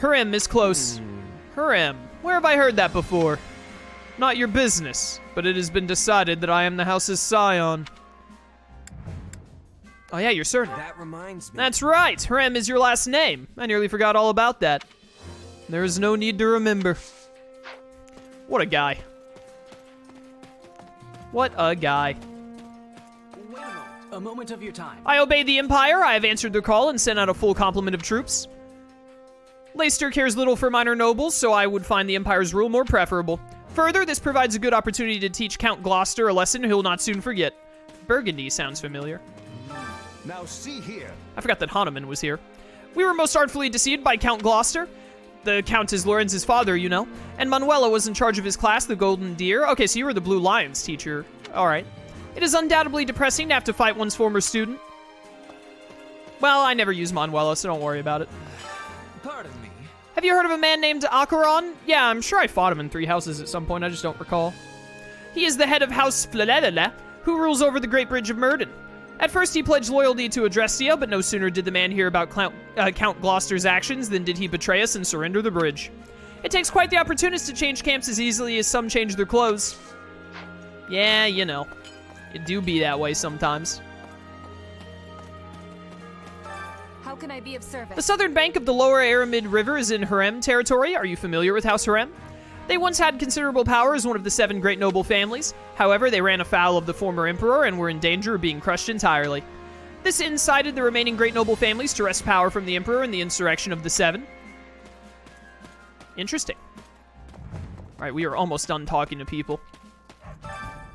Harem is close. Harem. Where have I heard that before? Not your business, but it has been decided that I am the house's scion. Oh yeah, you're certain. That reminds me. That's right. Harem is your last name. I nearly forgot all about that. There is no need to remember. What a guy. What a guy. Wait a moment of your time. I obey the Empire. I have answered the call and sent out a full complement of troops. Leicester cares little for minor nobles, so I would find the Empire's rule more preferable. Further, this provides a good opportunity to teach Count Gloucester a lesson he'll not soon forget. Burgundy sounds familiar. Now see here. I forgot that Hahnemann was here. We were most artfully deceived by Count Gloucester. The Count is Lorenz's father, you know. And Manuela was in charge of his class, the Golden Deer. Okay, so you were the Blue Lions teacher. All right. It is undoubtedly depressing to have to fight one's former student. Well, I never use Manuela, so don't worry about it. Pardon me. Have you heard of a man named Acheron? Yeah, I'm sure I fought him in 3 houses at some point, I just don't recall. He is the head of House Flalelele, who rules over the Great Bridge of Murden. At first he pledged loyalty to Adrestia, but no sooner did the man hear about Count Gloucester's actions than did he betray us and surrender the bridge. It takes quite the opportunist to change camps as easily as some change their clothes. Yeah, you know. It do be that way sometimes. How can I be of service? The southern bank of the lower Aramid River is in Harem territory. Are you familiar with House Harem? They once had considerable power as one of the 7 great noble families. However, they ran afoul of the former emperor and were in danger of being crushed entirely. This incited the remaining great noble families to wrest power from the emperor in the insurrection of the 7. Interesting. All right, we are almost done talking to people.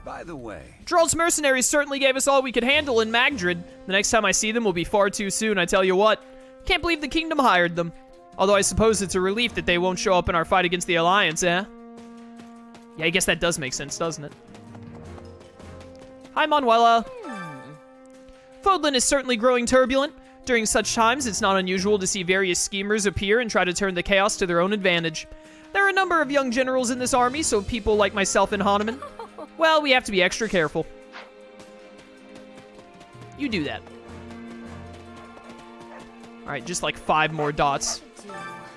By the way, Drol's mercenaries certainly gave us all we could handle in Magdred. The next time I see them will be far too soon, I tell you what. Can't believe the kingdom hired them. Although I suppose it's a relief that they won't show up in our fight against the Alliance, eh? Yeah, I guess that does make sense, doesn't it? Hi, Manuela. Fódlan is certainly growing turbulent. During such times, it's not unusual to see various schemers appear and try to turn the chaos to their own advantage. There are a number of young generals in this army, so people like myself and Hahnemann, well, we have to be extra careful. You do that. All right, just like 5 more dots.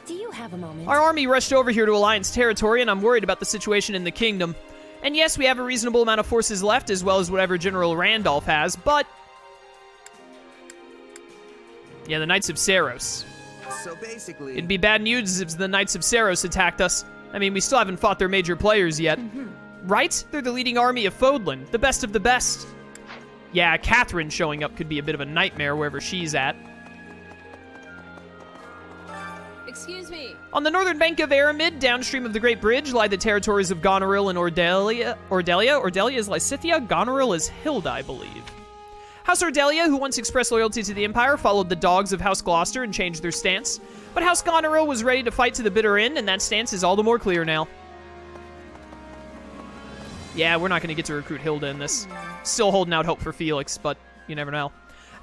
Do you have a moment? Our army rushed over here to Alliance territory, and I'm worried about the situation in the kingdom. And yes, we have a reasonable amount of forces left, as well as whatever General Randolph has, but... yeah, the Knights of Saros. so basically... It'd be bad news if the Knights of Saros attacked us. I mean, we still haven't fought their major players yet. Right? They're the leading army of Fódlan, the best of the best. Yeah, Catherine showing up could be a bit of a nightmare wherever she's at. Excuse me. On the northern bank of Aramid, downstream of the Great Bridge, lie the territories of Goneril and Ordelia. Ordelia is Lysithia, Goneril is Hilda, I believe. House Ordelia, who once expressed loyalty to the Empire, followed the dogs of House Gloucester and changed their stance. But House Goneril was ready to fight to the bitter end, and that stance is all the more clear now. Yeah, we're not going to get to recruit Hilda in this. Still holding out hope for Felix, but you never know.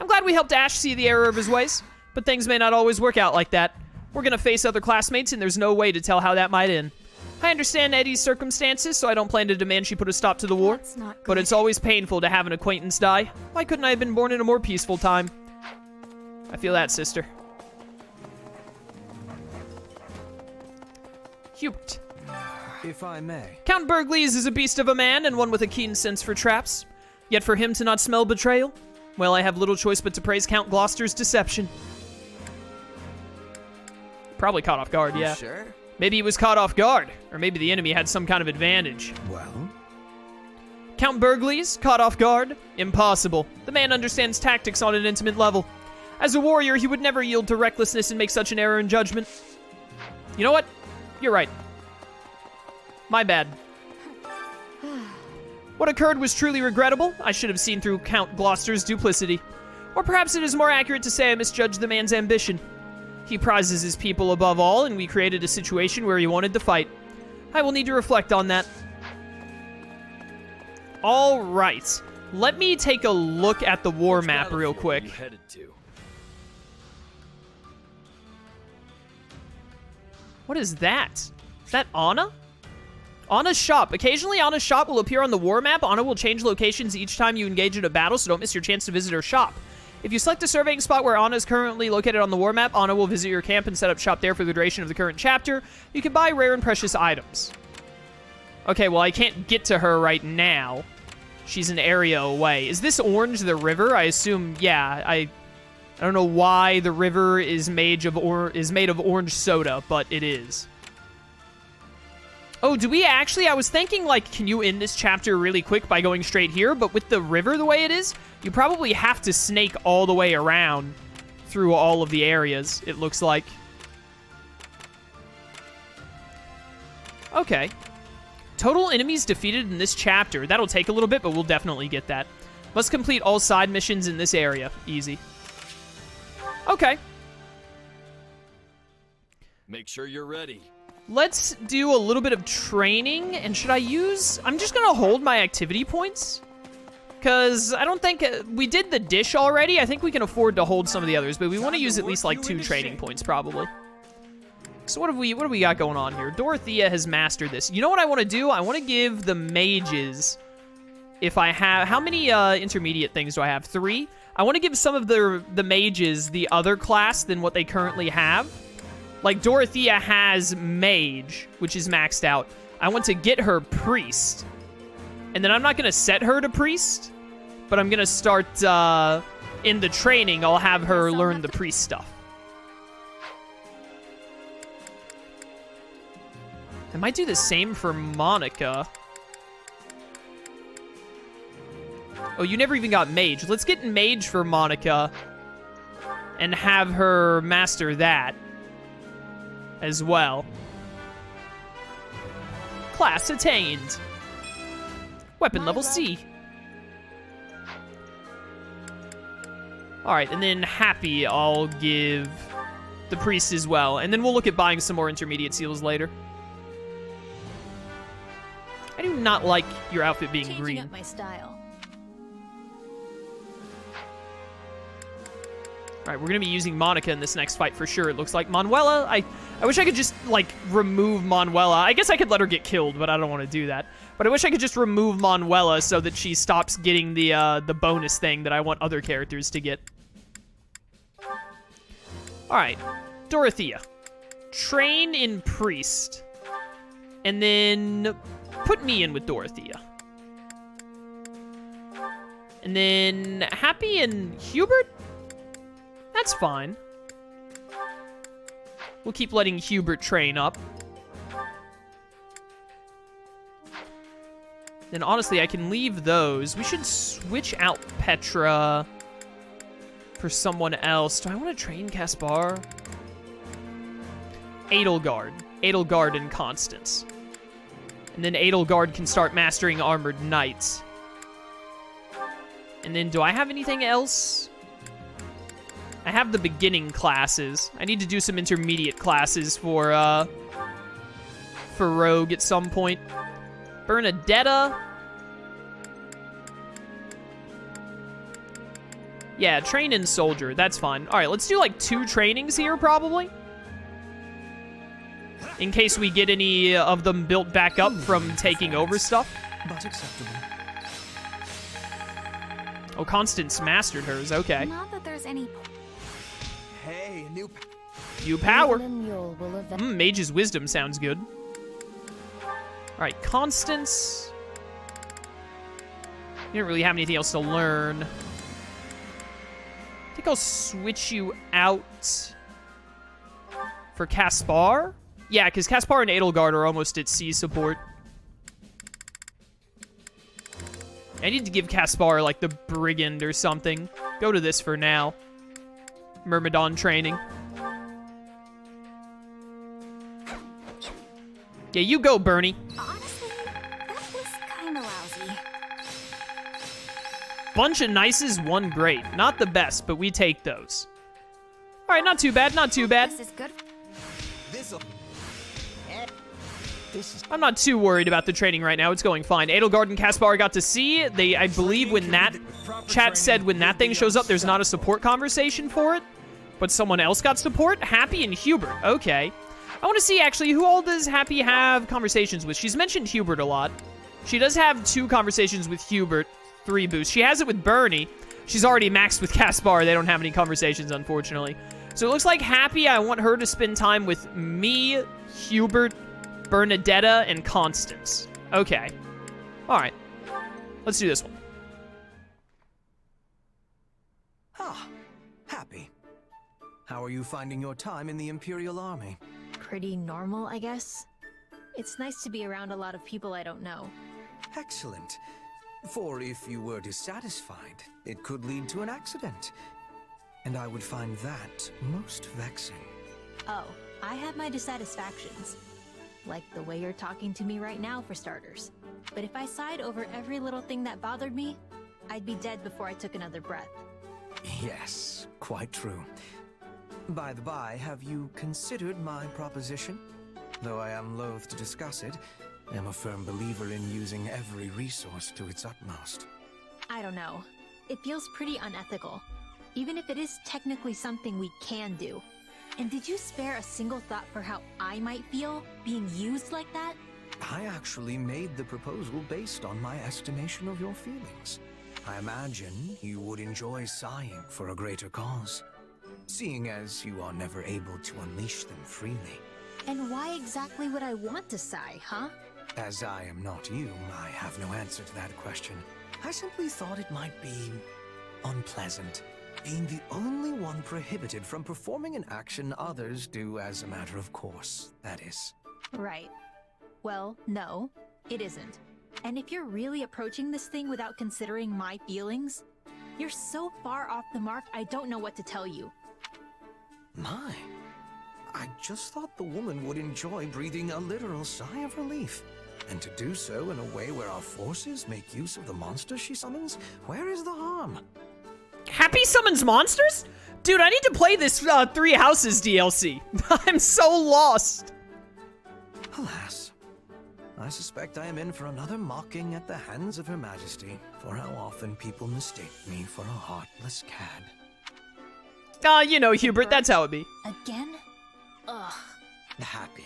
I'm glad we helped Ash see the error of his ways, but things may not always work out like that. We're going to face other classmates, and there's no way to tell how that might end. I understand Eddie's circumstances, so I don't plan to demand she put a stop to the war. That's not good. But it's always painful to have an acquaintance die. Why couldn't I have been born in a more peaceful time? I feel that, sister. Hubert. If I may. Count Bergles is a beast of a man and one with a keen sense for traps. Yet for him to not smell betrayal, well, I have little choice but to praise Count Gloucester's deception. Probably caught off guard, yeah. Sure. Maybe he was caught off guard, or maybe the enemy had some kind of advantage. Well, Count Bergles, caught off guard? Impossible. The man understands tactics on an intimate level. As a warrior, he would never yield to recklessness and make such an error in judgment. You know what? You're right. My bad. What occurred was truly regrettable. I should have seen through Count Gloucester's duplicity. Or perhaps it is more accurate to say I misjudged the man's ambition. He prizes his people above all, and we created a situation where he wanted to fight. I will need to reflect on that. All right. Let me take a look at the war map real quick. Headed to? What is that? Is that Anna? Anna's shop. Occasionally, Anna's shop will appear on the war map. Anna will change locations each time you engage in a battle, so don't miss your chance to visit her shop. If you select a surveying spot where Anna is currently located on the war map, Anna will visit your camp and set up shop there for the duration of the current chapter. You can buy rare and precious items. Okay, well, I can't get to her right now. She's an area away. Is this orange the river? I assume, yeah. I don't know why the river is made of orange soda, but it is. Oh, do we actually? I was thinking, like, can you end this chapter really quick by going straight here? But with the river the way it is, you probably have to snake all the way around through all of the areas, it looks like. Okay. Total enemies defeated in this chapter. That'll take a little bit, but we'll definitely get that. Must complete all side missions in this area. Easy. Okay. Make sure you're ready. Let's do a little bit of training, and should I use... I'm just gonna hold my activity points, because I don't think... we did the dish already. I think we can afford to hold some of the others, but we want to use at least, like, 2 training points, probably. So what do we got going on here? Dorothea has mastered this. You know what I want to do? I want to give the mages... If I have... How many intermediate things do I have? 3? I want to give some of the mages the other class than what they currently have. Like, Dorothea has Mage, which is maxed out. I want to get her Priest. And then I'm not going to set her to Priest, but I'm going to start, in the training, I'll have her learn the Priest stuff. I might do the same for Monica. Oh, you never even got Mage. Let's get Mage for Monica and have her master that as well. Class attained. Weapon level C. Alright, and then Happy I'll give the priest as well. And then we'll look at buying some more intermediate seals later. I do not like your outfit being Changing green. up my style. Alright, we're going to be using Monica in this next fight for sure, it looks like. Manuela, I wish I could just, like, remove Manuela. I guess I could let her get killed, but I don't want to do that. But I wish I could just remove Manuela so that she stops getting the bonus thing that I want other characters to get. Alright, Dorothea. Train in Priest. And then put me in with Dorothea. And then Happy and Hubert? That's fine. We'll keep letting Hubert train up. Then honestly, I can leave those. We should switch out Petra for someone else. Do I want to train Caspar? Edelgard. Edelgard and Constance. And then Edelgard can start mastering Armored Knights. And then do I have anything else? I have the beginning classes. I need to do some intermediate classes for Rogue at some point. Bernadetta. Yeah, train in soldier. That's fine. All right, let's do like 2 trainings here, probably. In case we get any of them built back up from taking over stuff. But acceptable. Oh, Constance mastered hers. Okay. Not that there's any. Hey, new. You power. Even a mule will Mage's Wisdom sounds good. All right, Constance. You don't really have anything else to learn. I think I'll switch you out for Caspar. Yeah, because Caspar and Edelgard are almost at C support. I need to give Caspar, like, the Brigand or something. Go to this for now. Myrmidon training. Yeah, you go, Bernie. Honestly, that was kind of lousy. Bunch of nices, 1 great. Not the best, but we take those. All right, not too bad, not too bad. This is good. This'll. This is. I'm not too worried about the training right now. It's going fine. Edelgard and Caspar got to see. They, I believe when that chat said when that thing shows up, there's not a support conversation for it, but someone else got support. Happy and Hubert. Okay. I want to see, actually, who all does Happy have conversations with? She's mentioned Hubert a lot. She does have 2 conversations with Hubert, 3 boosts. She has it with Bernie. She's already maxed with Caspar. They don't have any conversations, unfortunately. So it looks like Happy, I want her to spend time with me, Hubert, Bernadetta, and Constance. Okay. All right. Let's do this one. Ah, Happy. How are you finding your time in the Imperial Army? Pretty normal, I guess. It's nice to be around a lot of people I don't know. Excellent. For if you were dissatisfied, it could lead to an accident. And I would find that most vexing. Oh, I have my dissatisfactions. Like the way you're talking to me right now, for starters. But if I sighed over every little thing that bothered me, I'd be dead before I took another breath. Yes, quite true. By the by, have you considered my proposition? Though I am loath to discuss it, I am a firm believer in using every resource to its utmost. I don't know. It feels pretty unethical. Even if it is technically something we can do. And did you spare a single thought for how I might feel being used like that? I actually made the proposal based on my estimation of your feelings. I imagine you would enjoy sighing for a greater cause, seeing as you are never able to unleash them freely. And why exactly would I want to sigh, huh? As I am not you, I have no answer to that question. I simply thought it might be unpleasant, being the only one prohibited from performing an action others do as a matter of course, that is. Right. Well, no, it isn't. And if you're really approaching this thing without considering my feelings, you're so far off the mark, I don't know what to tell you. My, I just thought the woman would enjoy breathing a literal sigh of relief. And to do so in a way where our forces make use of the monster she summons, where is the harm? Happy summons monsters? Dude, I need to play this Three Houses DLC. I'm so lost. Alas, I suspect I am in for another mocking at the hands of Her Majesty for how often people mistake me for a heartless cad. You know, Hubert, that's how it be. Again? Ugh. Happy.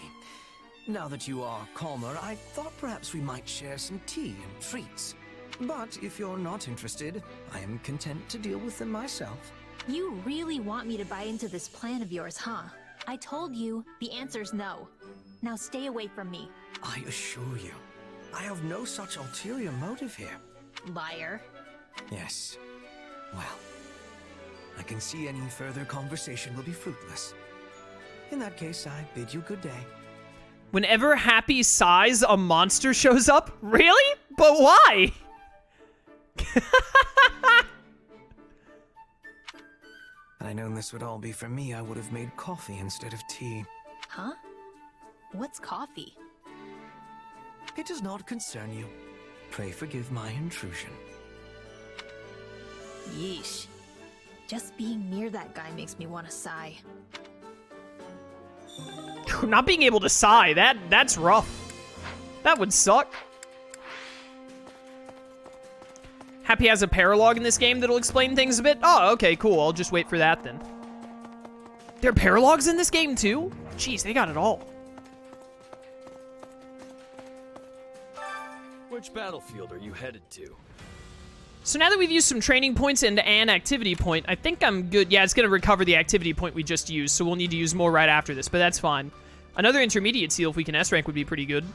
Now that you are calmer, I thought perhaps we might share some tea and treats. But if you're not interested, I am content to deal with them myself. You really want me to buy into this plan of yours, huh? I told you, the answer's no. Now stay away from me. I assure you, I have no such ulterior motive here. Liar. Yes. Well, I can see any further conversation will be fruitless. In that case, I bid you good day. Whenever Happy sighs, a monster shows up? Really? But why? Had I known this would all be for me, I would have made coffee instead of tea. Huh? What's coffee? It does not concern you. Pray forgive my intrusion. Yeesh. Just being near that guy makes me want to sigh. Not being able to sigh, that's rough. That would suck. Happy has a paralogue in this game that'll explain things a bit. Oh, okay, cool. I'll just wait for that then. There are paralogues in this game too? Jeez, they got it all. Which battlefield are you headed to? So now that we've used some training points and an activity point, I think I'm good. Yeah, it's going to recover the activity point we just used, so we'll need to use more right after this, but that's fine. Another intermediate seal, if we can S-rank, would be pretty good.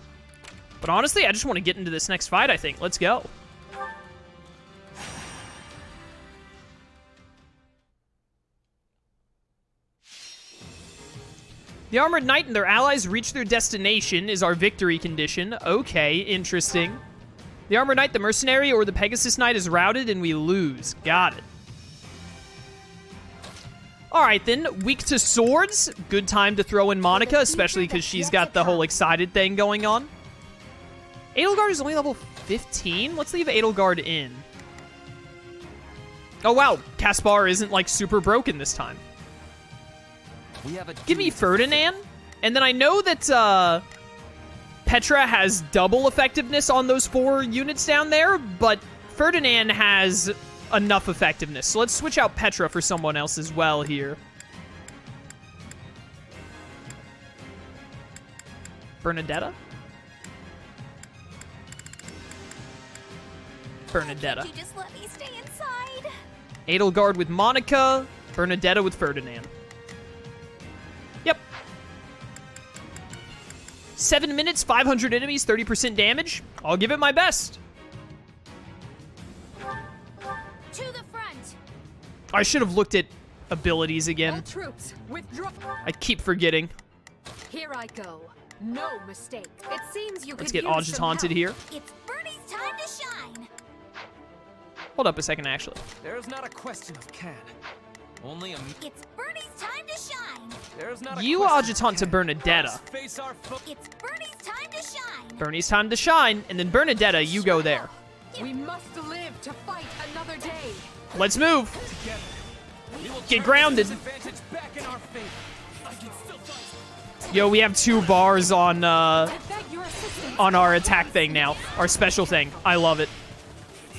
But honestly, I just want to get into this next fight, I think. Let's go. The Armored Knight and their allies reach their destination is our victory condition. Okay, interesting. The Armored Knight, the Mercenary, or the Pegasus Knight is routed and we lose. Got it. Alright then, weak to swords. Good time to throw in Monica, especially because she's got the whole excited thing going on. Edelgard is only level 15? Let's leave Edelgard in. Oh wow, Caspar isn't like super broken this time. We have a Give me Ferdinand. And then I know that Petra has double effectiveness on those 4 units down there, but Ferdinand has enough effectiveness. So let's switch out Petra for someone else as well here. Bernadetta? Bernadetta. You just let me stay inside. Edelgard with Monica. Bernadetta with Ferdinand. Yep. 7 minutes, 500 enemies, 30% damage. I'll give it my best. To the front. I should have looked at abilities All again. troops, withdraw. I keep forgetting. Here I go. No mistake. It seems you Let's could get use some Audit haunted help. here. It's Bernie's time to shine. Hold up a second, actually. There's not a question of can. Only a. It's Bernie's time to shine. There's not a You question of adjutant to can. Bernadetta. Face our foe. It's Bernie's time to shine. Bernie's time to shine, and then Bernadetta, you go there. We must live to fight another day. Let's move. We will Get turn grounded. this disadvantage back in our favor. I can still fight. Yo, we have 2 bars on I beg your assistance. on our attack thing now. Our special thing. I love it.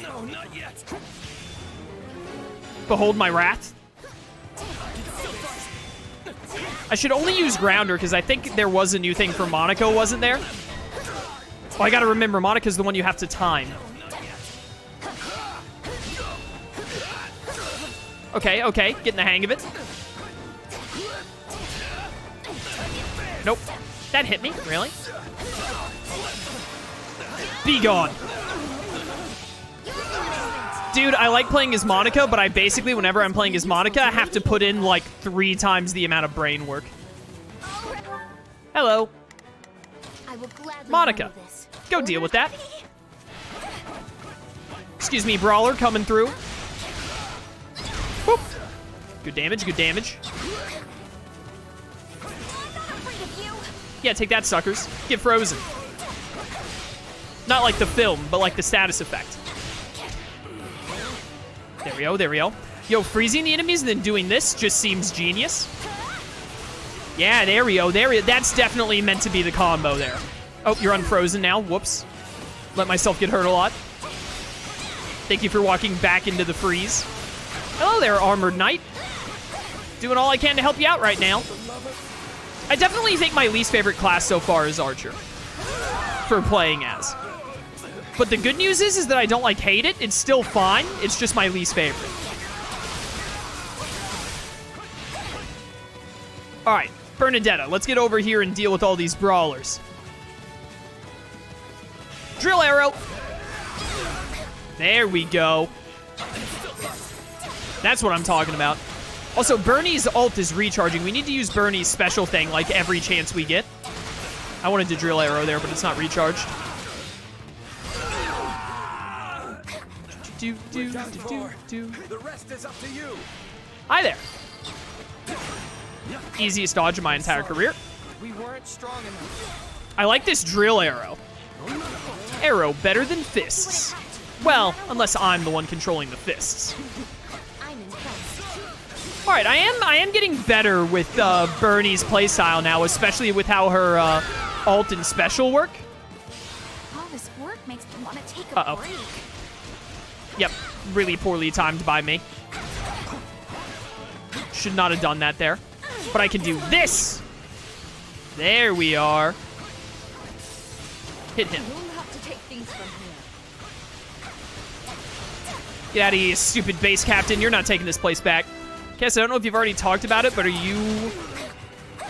No, not yet. Behold my wrath. I should only use Grounder, because I think there was a new thing for Monaco, wasn't there? Oh, I gotta remember, Monica's the one you have to time. Okay, okay, getting the hang of it. Nope. That hit me, really? Be gone. Dude, I like playing as Monica, but I basically, whenever I'm playing as Monica, I have to put in like 3 times the amount of brain work. Hello. I will gladly Monica, handle this. go deal with that. Excuse me, Brawler coming through. Whoop. Good damage, good damage. I'm not afraid of you. Yeah, take that, suckers. Get frozen. Not like the film, but like the status effect. There we go, there we go. Yo, freezing the enemies and then doing this just seems genius. Yeah, there we go, there we go. That's definitely meant to be the combo there. Oh, you're unfrozen now. Whoops. Let myself get hurt a lot. Thank you for walking back into the freeze. Hello there, Armored Knight. Doing all I can to help you out right now. I definitely think my least favorite class so far is Archer. For playing as. But the good news is that I don't, like, hate it. It's still fine. It's just my least favorite. All right, Bernadetta, let's get over here and deal with all these brawlers. Drill arrow. There we go. That's what I'm talking about. Also, Bernie's ult is recharging. We need to use Bernie's special thing, like, every chance we get. I wanted to drill arrow there, but it's not recharged. The rest is up to you. Hi there. Easiest dodge of my entire career. We weren't strong enough. I like this drill arrow. Arrow better than fists. Well, unless I'm the one controlling the fists. I'm impressed. All right, I am getting better with Bernie's playstyle now, especially with how her ult and special work. All this work makes me want to take a Uh-oh. break. Yep, really poorly timed by me. Should not have done that there. But I can do this. There we are. Hit him. You'll have to take things from here. Get out of here, you stupid base captain. You're not taking this place back. Cass, I don't know if you've already talked about it, but are you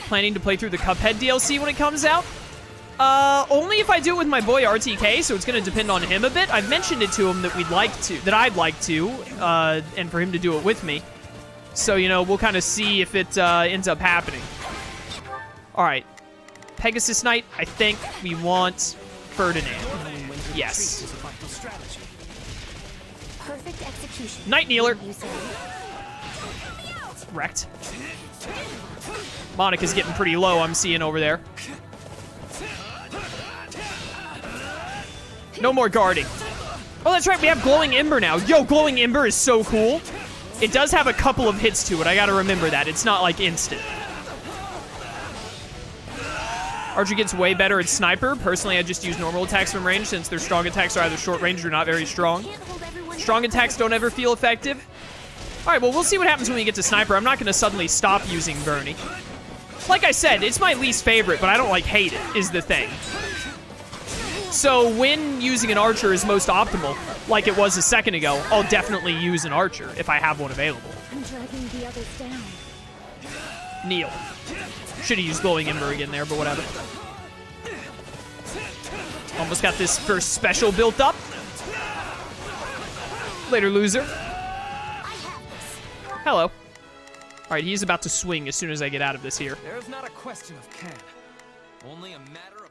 planning to play through the Cuphead DLC when it comes out? Only if I do it with my boy RTK, so it's going to depend on him a bit. I've mentioned it to him that I'd like to, and for him to do it with me. So, you know, we'll kind of see if it ends up happening. All right. Pegasus Knight, I think we want Ferdinand. Yes. Perfect execution. Knight Kneeler. You say. Wrecked. Monica's getting pretty low, I'm seeing over there. No more guarding. Oh, that's right, we have Glowing Ember now. Yo, Glowing Ember is so cool. It does have a couple of hits to it. I gotta remember that. It's not, like, instant. Archer gets way better at Sniper. Personally, I just use normal attacks from range since their strong attacks are either short range or not very strong. Can't hold everyone Strong attacks don't ever feel effective. All right, well, we'll see what happens when we get to Sniper. I'm not going to suddenly stop using Bernie. Like I said, it's my least favorite, but I don't, like, hate it, is the thing. So when using an archer is most optimal, like it was a second ago, I'll definitely use an archer if I have one available. I'm dragging the others down. Kneel. Should have used Glowing Ember again there, but whatever. Almost got this first special built up. Later, loser. Hello. All right, he's about to swing as soon as I get out of this here. There's not a question of can. Only a matter